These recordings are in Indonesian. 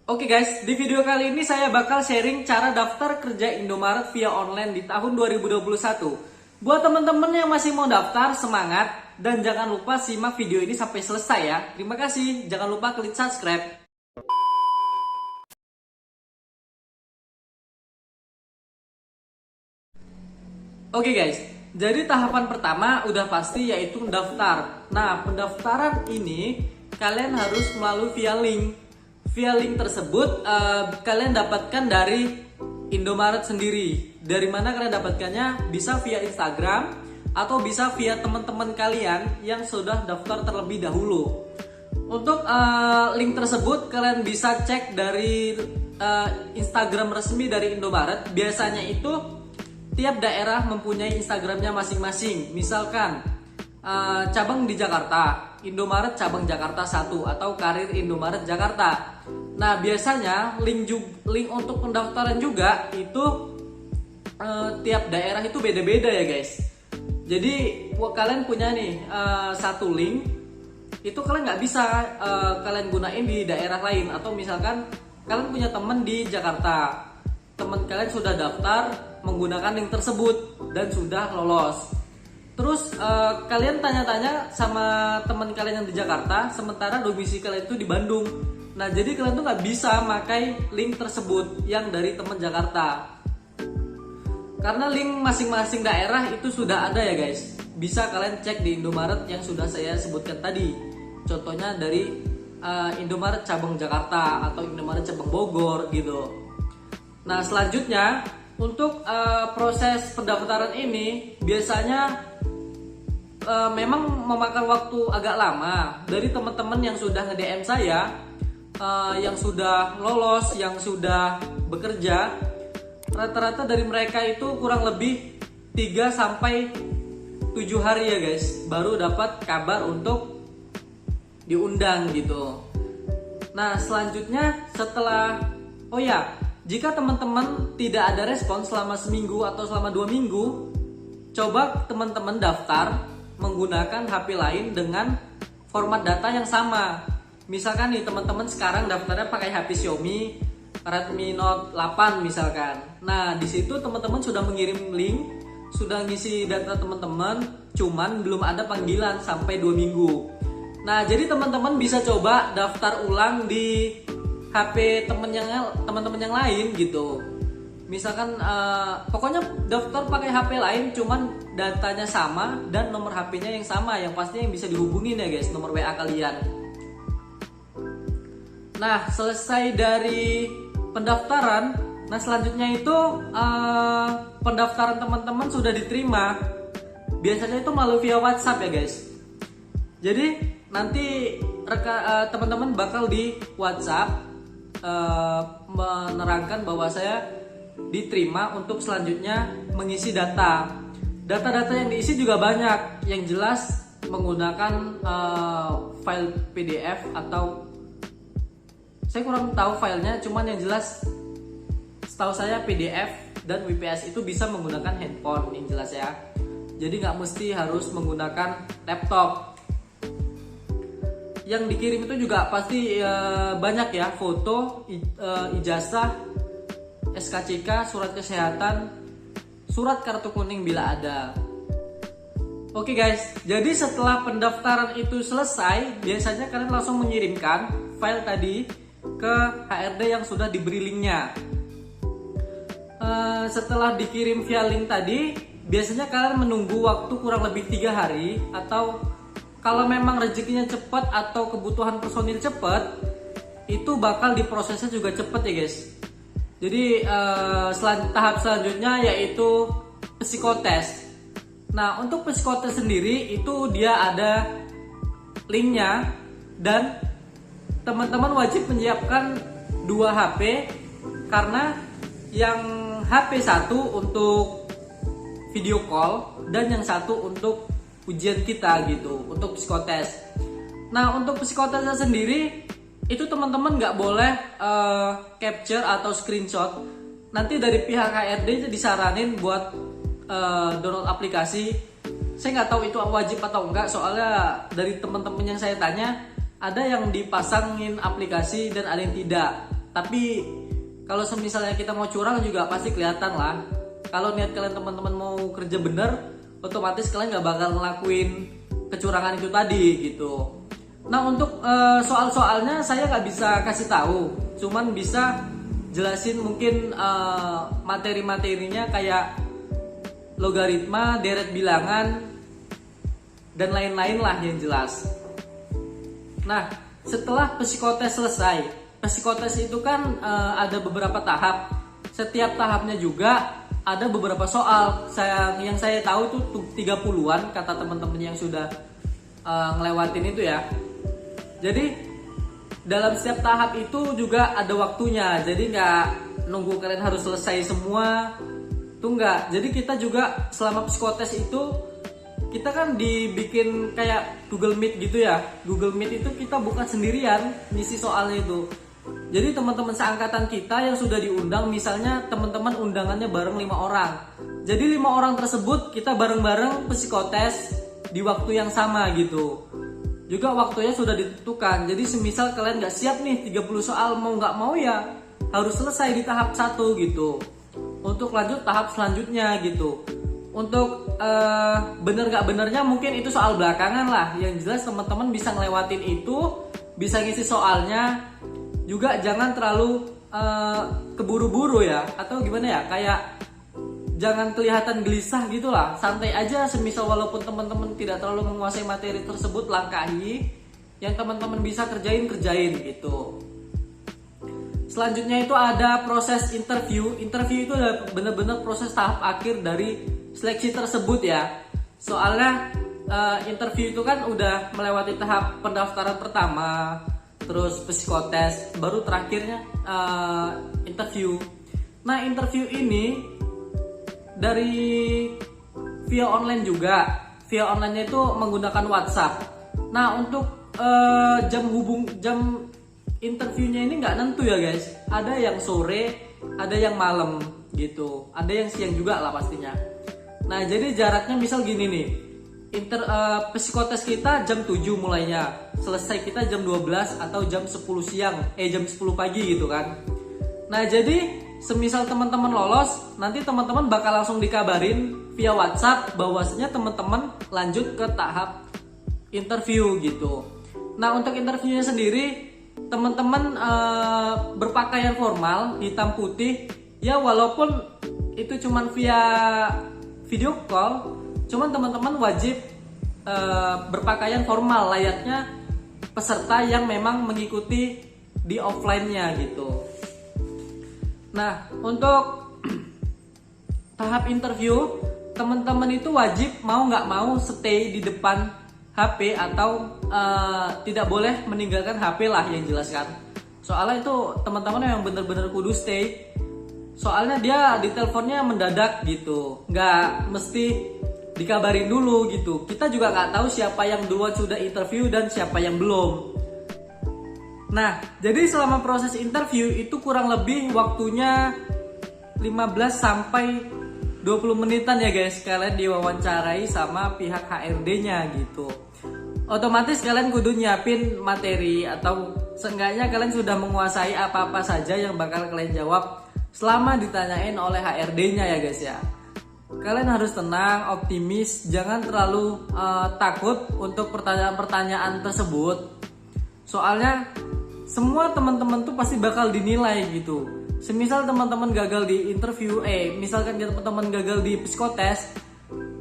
Oke guys, di video kali ini saya bakal sharing cara daftar kerja Indomaret via online di tahun 2021. Buat teman-teman yang masih mau daftar, semangat dan jangan lupa simak video ini sampai selesai ya. Terima kasih, jangan lupa klik subscribe. Oke guys, jadi tahapan pertama udah pasti yaitu mendaftar. Nah, pendaftaran ini kalian harus melalui via link. Via link tersebut kalian dapatkan dari Indomaret sendiri. Dari mana kalian dapatkannya? Bisa via Instagram atau bisa via teman-teman kalian yang sudah daftar terlebih dahulu. Untuk link tersebut kalian bisa cek dari Instagram resmi dari Indomaret. Biasanya itu tiap daerah mempunyai Instagramnya masing-masing. Misalkan cabang di Jakarta, Indomaret cabang Jakarta 1 atau Karir Indomaret Jakarta. Nah, biasanya link untuk pendaftaran juga itu tiap daerah itu beda-beda ya guys. Jadi kalian punya nih satu link, itu kalian nggak bisa kalian gunain di daerah lain. Atau misalkan kalian punya teman di Jakarta, teman kalian sudah daftar menggunakan link tersebut dan sudah lolos. Terus kalian tanya-tanya sama teman kalian yang di Jakarta, sementara domisili kalian itu di Bandung. Nah, jadi kalian tuh nggak bisa pakai link tersebut yang dari teman Jakarta. Karena link masing-masing daerah itu sudah ada ya guys. Bisa kalian cek di Indomaret yang sudah saya sebutkan tadi. Contohnya dari Indomaret cabang Jakarta atau Indomaret cabang Bogor gitu. Nah, selanjutnya untuk proses pendaftaran ini biasanya memang memakan waktu agak lama. Dari teman-teman yang sudah nge-DM saya, yang sudah lolos, yang sudah bekerja, rata-rata dari mereka itu kurang lebih 3 sampai 7 hari ya guys, baru dapat kabar untuk diundang gitu. Nah, selanjutnya setelah jika teman-teman tidak ada respon selama seminggu atau selama 2 minggu, coba teman-teman daftar menggunakan HP lain dengan format data yang sama. Misalkan nih teman-teman sekarang daftarnya pakai HP Xiaomi Redmi Note 8 misalkan. Nah, di situ teman-teman sudah mengirim link, sudah ngisi data teman-teman, cuman belum ada panggilan sampai 2 minggu. Nah, jadi teman-teman bisa coba daftar ulang di HP teman-teman yang lain gitu. Misalkan pokoknya daftar pakai HP lain, cuman datanya sama dan nomor HP-nya yang sama, yang pastinya yang bisa dihubungin ya guys, nomor WA kalian. Nah, selesai dari pendaftaran, nah selanjutnya itu pendaftaran teman-teman sudah diterima. Biasanya itu melalui via WhatsApp ya guys. Jadi nanti teman-teman bakal di WhatsApp menerangkan bahwa saya diterima untuk selanjutnya mengisi data. Data-data yang diisi juga banyak, yang jelas menggunakan file PDF atau saya kurang tahu filenya, cuman yang jelas setahu saya PDF dan WPS itu bisa menggunakan handphone yang jelas ya. Jadi nggak mesti harus menggunakan laptop. Yang dikirim itu juga pasti banyak ya, foto, ijazah, SKCK, surat kesehatan, surat kartu kuning bila ada. Oke guys, jadi setelah pendaftaran itu selesai, biasanya kalian langsung mengirimkan file tadi ke HRD yang sudah diberi linknya. Setelah dikirim via link tadi, biasanya kalian menunggu waktu kurang lebih 3 hari, atau kalau memang rezekinya cepat atau kebutuhan personil cepat, itu bakal diprosesnya juga cepat ya guys. Jadi tahap selanjutnya yaitu psikotes. Nah, untuk psikotes sendiri itu dia ada linknya, dan teman-teman wajib menyiapkan 2 HP, karena yang HP 1 untuk video call dan yang satu untuk ujian kita gitu, untuk psikotes. Nah, untuk psikotesnya sendiri itu teman-teman nggak boleh capture atau screenshot. Nanti dari pihak HRD itu disaranin buat download aplikasi. Saya nggak tahu itu wajib atau enggak, soalnya dari teman-teman yang saya tanya ada yang dipasangin aplikasi dan ada yang tidak. Tapi kalau misalnya kita mau curang juga pasti kelihatan lah. Kalau niat kalian teman-teman mau kerja bener, otomatis kalian nggak bakal ngelakuin kecurangan itu tadi gitu. Nah untuk soal-soalnya saya nggak bisa kasih tahu, cuman bisa jelasin mungkin materi-materinya kayak logaritma, deret bilangan, dan lain-lain lah yang jelas. Nah setelah psikotes selesai, psikotes itu kan ada beberapa tahap. Setiap tahapnya juga ada beberapa soal. Yang saya tahu tuh 30-an kata teman-teman yang sudah ngelewatin itu ya. Jadi dalam setiap tahap itu juga ada waktunya. Jadi nggak nunggu kalian harus selesai semua tuh nggak. Jadi kita juga selama psikotes itu kita kan dibikin kayak Google Meet gitu ya. Google Meet itu kita bukan sendirian ngisi soalnya itu. Jadi teman-teman seangkatan kita yang sudah diundang, misalnya teman-teman undangannya bareng 5 orang. Jadi 5 orang tersebut kita bareng-bareng psikotes di waktu yang sama gitu. Juga waktunya sudah ditentukan. Jadi semisal kalian nggak siap nih 30 soal, mau nggak mau ya harus selesai di tahap 1 gitu. Untuk lanjut tahap selanjutnya gitu. Untuk bener nggak benernya mungkin itu soal belakangan lah. Yang jelas teman-teman bisa ngelewatin itu, bisa ngisi soalnya. Juga jangan terlalu keburu-buru ya, atau gimana ya, kayak jangan kelihatan gelisah gitu lah. Santai aja, semisal walaupun teman-teman tidak terlalu menguasai materi tersebut, langkahi yang teman-teman bisa kerjain gitu. Selanjutnya itu ada proses interview. Interview itu adalah benar-benar proses tahap akhir dari seleksi tersebut ya. Soalnya interview itu kan udah melewati tahap pendaftaran pertama, terus psikotes, baru terakhirnya interview. Nah interview ini dari via online juga. Via online itu menggunakan WhatsApp. Nah untuk jam interviewnya ini nggak nentu ya guys. Ada yang sore, ada yang malam gitu. Ada yang siang juga lah pastinya. Nah jadi jaraknya misal gini nih. Psikotes kita jam 7 mulainya, selesai kita jam 12 atau jam 10 siang, jam 10 pagi gitu kan. Nah jadi semisal teman-teman lolos, nanti teman-teman bakal langsung dikabarin via WhatsApp bahwasanya teman-teman lanjut ke tahap interview gitu. Nah untuk interviewnya sendiri, teman-teman berpakaian formal, hitam putih, ya walaupun itu cuman via video call, cuman teman-teman wajib berpakaian formal layaknya peserta yang memang mengikuti di offline-nya gitu. Nah, untuk tahap interview, teman-teman itu wajib mau nggak mau stay di depan HP atau tidak boleh meninggalkan HP lah yang jelaskan. Soalnya itu teman-teman yang bener-bener kudu stay. Soalnya dia di teleponnya mendadak gitu, nggak mesti dikabarin dulu gitu. Kita juga nggak tahu siapa yang duluan sudah interview dan siapa yang belum. Nah, jadi selama proses interview itu kurang lebih waktunya 15 sampai 20 menitan ya guys. Kalian diwawancarai sama pihak HRD-nya gitu. Otomatis kalian kudu nyiapin materi atau seenggaknya kalian sudah menguasai apa-apa saja yang bakal kalian jawab selama ditanyain oleh HRD-nya ya guys ya. Kalian harus tenang, optimis, jangan terlalu takut untuk pertanyaan-pertanyaan tersebut. Soalnya semua teman-teman tuh pasti bakal dinilai gitu. Semisal teman-teman gagal di interview, misalkan teman-teman gagal di psikotes,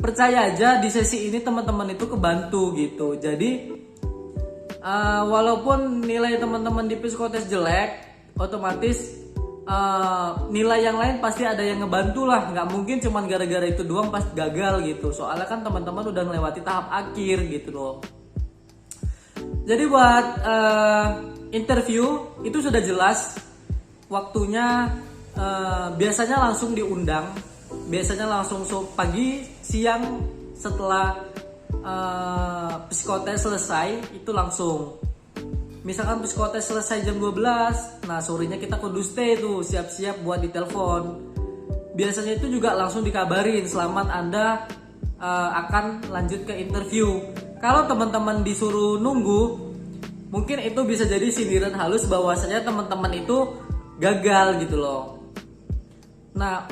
percaya aja di sesi ini teman-teman itu kebantu gitu. Jadi walaupun nilai teman-teman di psikotes jelek, otomatis nilai yang lain pasti ada yang ngebantu lah. Nggak mungkin cuman gara-gara itu doang pas gagal gitu. Soalnya kan teman-teman udah melewati tahap akhir gitu loh. Jadi buat interview itu sudah jelas waktunya. Biasanya langsung diundang. Biasanya langsung pagi, siang setelah psikotes selesai itu langsung. Misalkan psikotes selesai jam 12, nah sorenya kita kudu stay tuh, siap-siap buat ditelepon. Biasanya itu juga langsung dikabarin, selamat Anda akan lanjut ke interview. Kalau teman-teman disuruh nunggu, mungkin itu bisa jadi sindiran halus bahwasanya teman-teman itu gagal gitu loh. Nah,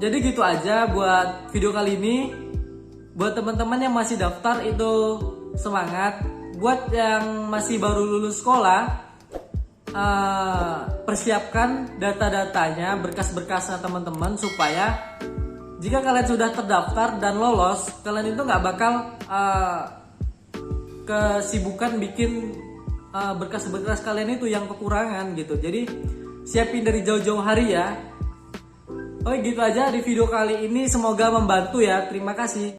jadi gitu aja buat video kali ini. Buat teman-teman yang masih daftar itu semangat. Buat yang masih baru lulus sekolah, persiapkan data-datanya, berkas-berkasnya teman-teman, supaya jika kalian sudah terdaftar dan lolos, kalian itu nggak bakal kesibukan bikin berkas-berkas kalian itu yang kekurangan gitu. Jadi siapin dari jauh-jauh hari ya. Oke, gitu aja di video kali ini, semoga membantu ya. Terima kasih.